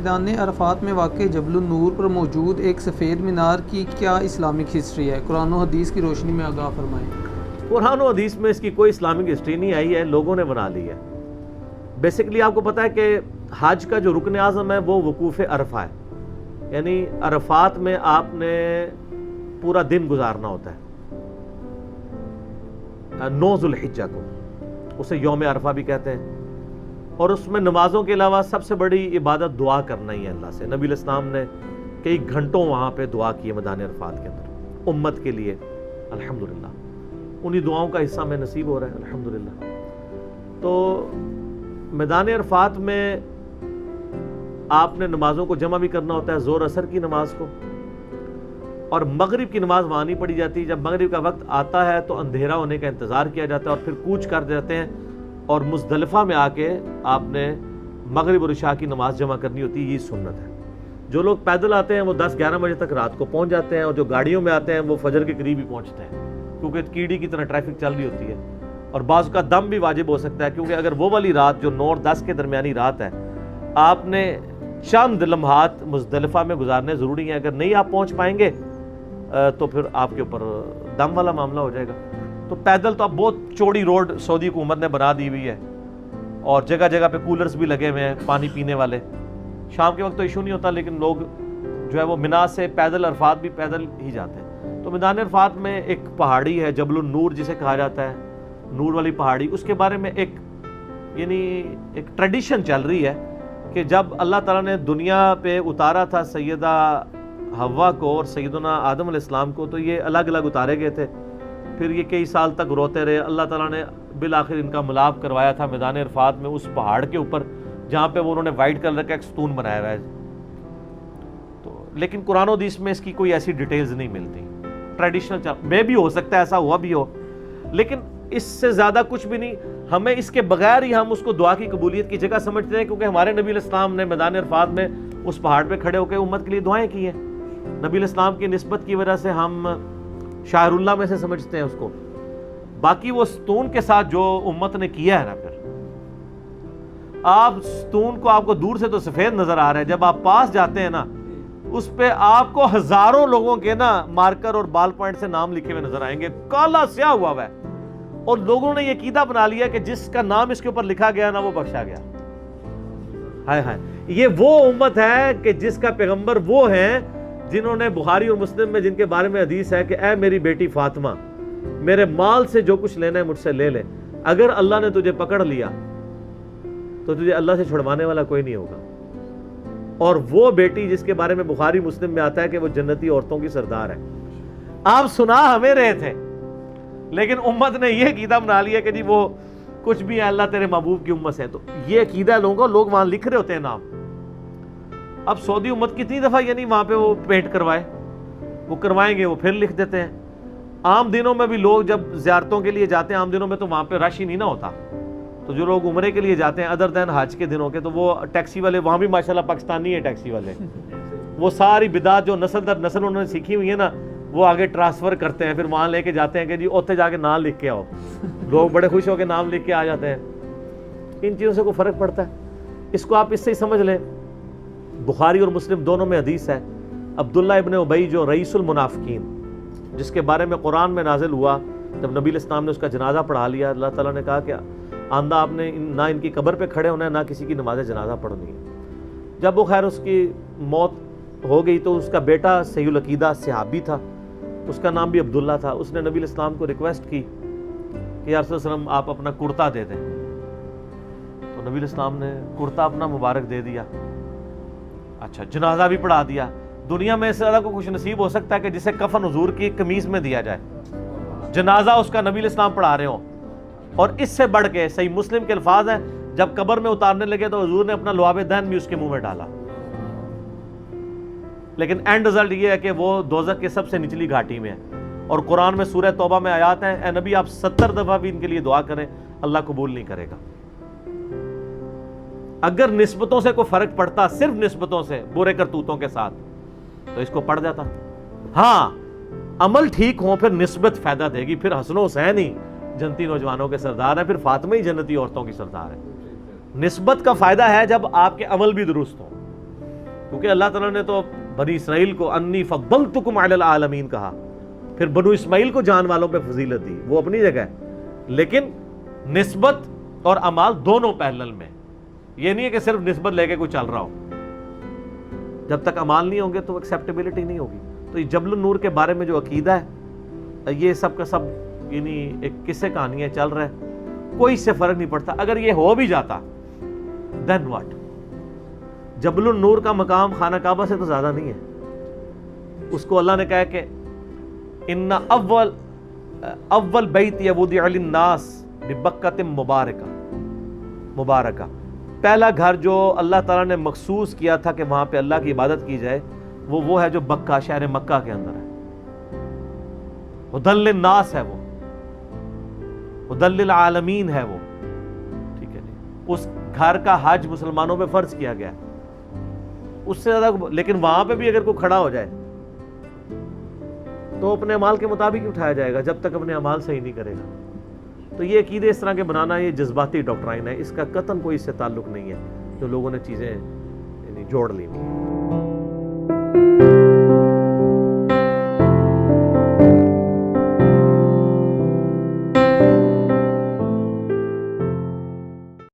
میدان عرفات میں واقع جبل النور پر موجود ایک سفید مینار کی کیا اسلامک ہسٹری ہے؟ قرآن و حدیث کی روشنی میں آگاہ فرمائیں۔ قرآن و حدیث میں اس کی کوئی اسلامک ہسٹری نہیں آئی ہے، لوگوں نے بنا لی ہے۔ بیسیکلی آپ کو پتہ ہے کہ حج کا جو رکن اعظم ہے وہ وقوف عرفہ ہے، یعنی عرفات میں آپ نے پورا دن گزارنا ہوتا ہے 9 ذو الحجہ کو، اسے یوم عرفہ بھی کہتے ہیں، اور اس میں نمازوں کے علاوہ سب سے بڑی عبادت دعا کرنا ہی ہے اللہ سے۔ نبی علیہ السلام نے کئی گھنٹوں وہاں پہ دعا کی ہے میدان عرفات کے اندر امت کے لیے، الحمدللہ انہی دعاؤں کا حصہ میں نصیب ہو رہا ہے الحمدللہ۔ تو میدان عرفات میں آپ نے نمازوں کو جمع بھی کرنا ہوتا ہے، ظہر اثر کی نماز کو، اور مغرب کی نماز وہاں نہیں پڑھی جاتی۔ جب مغرب کا وقت آتا ہے تو اندھیرا ہونے کا انتظار کیا جاتا ہے اور پھر کوچ کر جاتے ہیں، اور مزدلفہ میں آ کے آپ نے مغرب اور عشاء کی نماز جمع کرنی ہوتی ہے، یہ سنت ہے۔ جو لوگ پیدل آتے ہیں وہ 10-11 بجے تک رات کو پہنچ جاتے ہیں، اور جو گاڑیوں میں آتے ہیں وہ فجر کے قریب ہی پہنچتے ہیں، کیونکہ کیڑی کی طرح ٹریفک چل رہی ہوتی ہے، اور بعض کا دم بھی واجب ہو سکتا ہے، کیونکہ اگر وہ والی رات جو 9 اور 10 کے درمیانی رات ہے آپ نے چند لمحات مزدلفہ میں گزارنے ضروری ہیں، اگر نہیں آپ پہنچ پائیں گے تو پھر آپ کے اوپر دم والا معاملہ ہو جائے گا۔ تو پیدل تو اب بہت چوڑی روڈ سعودی حکومت نے بنا دی ہوئی ہے، اور جگہ جگہ پہ کولرز بھی لگے ہوئے ہیں پانی پینے والے۔ شام کے وقت تو ایشو نہیں ہوتا، لیکن لوگ جو ہے وہ منا سے پیدل عرفات بھی پیدل ہی جاتے ہیں۔ تو میدان عرفات میں ایک پہاڑی ہے جبل النور جسے کہا جاتا ہے، نور والی پہاڑی، اس کے بارے میں ایک ٹریڈیشن چل رہی ہے کہ جب اللہ تعالیٰ نے دنیا پہ اتارا تھا سیدہ حوا کو اور سیدنا آدم علیہ السلام کو، تو یہ الگ الگ اتارے گئے تھے، پھر یہ کئی سال تک روتے رہے، اللہ تعالیٰ نے بالآخر ان کا ملاپ کروایا تھا میدان عرفات میں اس پہاڑ کے اوپر جہاں پہ وہ انہوں نے وائٹ کلر کا ایک ستون بنایا ہوا ہے۔ تو لیکن قرآن و حدیث میں اس کی کوئی ایسی ڈیٹیلز نہیں ملتی، ٹریڈیشنل میں بھی ہو سکتا ہے ایسا ہوا بھی ہو، لیکن اس سے زیادہ کچھ بھی نہیں۔ ہمیں اس کے بغیر ہی ہم اس کو دعا کی قبولیت کی جگہ سمجھتے ہیں، کیونکہ ہمارے نبی علیہ السلام نے میدان عرفات میں اس پہاڑ پہ کھڑے ہو کے امت کے لیے دعائیں کی ہیں۔ نبی علیہ السلام کی نسبت کی وجہ سے ہم شاعر اللہ میں سے سمجھتے ہیں اس کو، باقی وہ ستون کے ساتھ جو امت نے کیا ہے نا، پھر آپ ستون کو آپ کو دور سے تو سفید نظر آ رہا ہے، جب آپ پاس جاتے ہیں نا اس پہ آپ کو ہزاروں لوگوں کے نا مارکر اور بال پوائنٹ سے نام لکھے ہوئے نظر آئیں گے، کالا سیاہ ہوا ہوا ہے، اور لوگوں نے یہ عقیدہ بنا لیا کہ جس کا نام اس کے اوپر لکھا گیا نا وہ بخشا گیا۔ ہائے ہائے، یہ وہ امت ہے کہ جس کا پیغمبر وہ ہیں جنہوں نے بخاری اور مسلم میں جن کے بارے میں حدیث ہے کہ اے میری بیٹی فاطمہ، میرے مال سے جو کچھ لینا ہے مجھ سے لے لے، اگر اللہ نے تجھے پکڑ لیا تو تجھے اللہ سے چھڑوانے والا کوئی نہیں ہوگا۔ اور وہ بیٹی جس کے بارے میں بخاری مسلم میں آتا ہے کہ وہ جنتی عورتوں کی سردار ہے۔ آپ سنا ہمیں رہے تھے، لیکن امت نے یہ عقیدہ بنا لیا کہ جی وہ کچھ بھی ہے، اللہ تیرے محبوب کی امت ہے۔ تو یہ عقیدہ لوگ وہاں لکھ رہے ہوتے ہیں نام۔ اب سعودی امت کتنی دفعہ یعنی وہاں پہ وہ پینٹ کروائے، وہ کروائیں گے، وہ پھر لکھ دیتے ہیں۔ عام دنوں میں بھی لوگ جب زیارتوں کے لیے جاتے ہیں، عام دنوں میں تو وہاں پہ رش ہی نہیں نہ ہوتا، تو جو لوگ عمرے کے لیے جاتے ہیں ادر دین حج کے دنوں کے، تو وہ ٹیکسی والے وہاں بھی ماشاءاللہ پاکستانی ہیں ٹیکسی والے، وہ ساری بدعت جو نسل در نسل انہوں نے سیکھی ہوئی ہے نا وہ آگے ٹرانسفر کرتے ہیں، پھر وہاں لے کے جاتے ہیں کہ جی اوتے جا کے نام لکھ کے آؤ۔ لوگ بڑے خوش ہو کے نام لکھ کے آ جاتے ہیں۔ ان چیزوں سے کوئی فرق پڑتا ہے؟ اس کو آپ اس سے ہی سمجھ لیں۔ بخاری اور مسلم دونوں میں حدیث ہے، عبداللہ ابن ابی جو رئیس المنافقین، جس کے بارے میں قرآن میں نازل ہوا، جب نبی علیہ السلام نے اس کا جنازہ پڑھا لیا، اللہ تعالیٰ نے کہا کہ آندہ آپ نے نہ ان کی قبر پہ کھڑے ہونا ہے، نہ کسی کی نماز جنازہ پڑھنی ہے۔ جب وہ خیر اس کی موت ہو گئی تو اس کا بیٹا صحیح العقیدہ صحابی تھا، اس کا نام بھی عبداللہ تھا، اس نے نبی علیہ السلام کو ریکویسٹ کی کہ یا رسول اللہ علیہ وسلم آپ اپنا کرتا دے دیں، تو نبی علیہ السلام نے کرتا اپنا مبارک دے دیا، اچھا جنازہ بھی پڑھا دیا۔ دنیا میں اس سے زیادہ کو خوش نصیب ہو سکتا ہے کہ جسے کفن حضور کی قمیض میں دیا جائے، جنازہ اس کا نبی علیہ السلام پڑھا رہے ہوں۔ اور اس سے بڑھ کے صحیح مسلم کے الفاظ ہیں، جب قبر میں اتارنے لگے تو حضور نے اپنا لعاب دہن بھی اس کے منہ میں ڈالا، لیکن اینڈ رزلٹ یہ ہے کہ وہ دوزخ کے سب سے نچلی گھاٹی میں ہے۔ اور قرآن میں سورہ توبہ میں آیات ہیں، اے نبی آپ 70 دفعہ بھی ان کے لیے دعا کریں، اللہ قبول نہیں کرے گا۔ اگر نسبتوں سے کوئی فرق پڑتا، صرف نسبتوں سے، برے کرتوتوں کے ساتھ، تو اس کو پڑھ جاتا۔ ہاں عمل ٹھیک ہو پھر نسبت فائدہ دے گی، پھر حسن و حسین ہی جنتی نوجوانوں کے سردار ہے، پھر فاطمہ ہی جنتی عورتوں کی سردار ہے۔ نسبت کا فائدہ ہے جب آپ کے عمل بھی درست ہوں۔ کیونکہ اللہ تعالیٰ نے تو بنی اسرائیل کو انی فضلتکم علی العالمین کہا، پھر بنو اسماعیل کو جان والوں پہ فضیلت دی، وہ اپنی جگہ ہے، لیکن نسبت اور اعمال دونوں پیرلل میں. یہ نہیں ہے کہ صرف نسبت لے کے کوئی چل رہا ہو، جب تک اعمال نہیں ہوں گے تو ایکسیپٹیبلٹی نہیں ہوگی. تو یہ جبل النور کے بارے میں جو عقیدہ ہے یہ سب کا سب یعنی ایک قصے کہانی ہے، چل رہا ہے، کوئی سے فرق نہیں پڑتا. اگر یہ ہو بھی جاتا دین واٹ؟ جبل النور کا مقام خانہ کعبہ سے تو زیادہ نہیں ہے. اس کو اللہ نے کہا کہ ان اول بیت وضع للناس ببکۃ مبارکہ، پہلا گھر جو اللہ تعالیٰ نے مخصوص کیا تھا کہ وہاں پہ اللہ کی عبادت کی جائے وہ ہے جو بکہ، شہر مکہ کے اندر ہے. ہدی للناس ہے، وہ ہدی للعالمین ہے وہ، ٹھیک ہے جی. اس گھر کا حج مسلمانوں پہ فرض کیا گیا، اس سے زیادہ. لیکن وہاں پہ بھی اگر کوئی کھڑا ہو جائے تو اپنے اعمال کے مطابق ہی اٹھایا جائے گا، جب تک اپنے اعمال صحیح نہیں کرے گا. تو یہ عقیدے اس طرح کے بنانا یہ جذباتی ڈاکٹرائن ہے، اس کا قطعاً کوئی اس سے تعلق نہیں ہے جو لوگوں نے چیزیں یعنی جوڑ لی.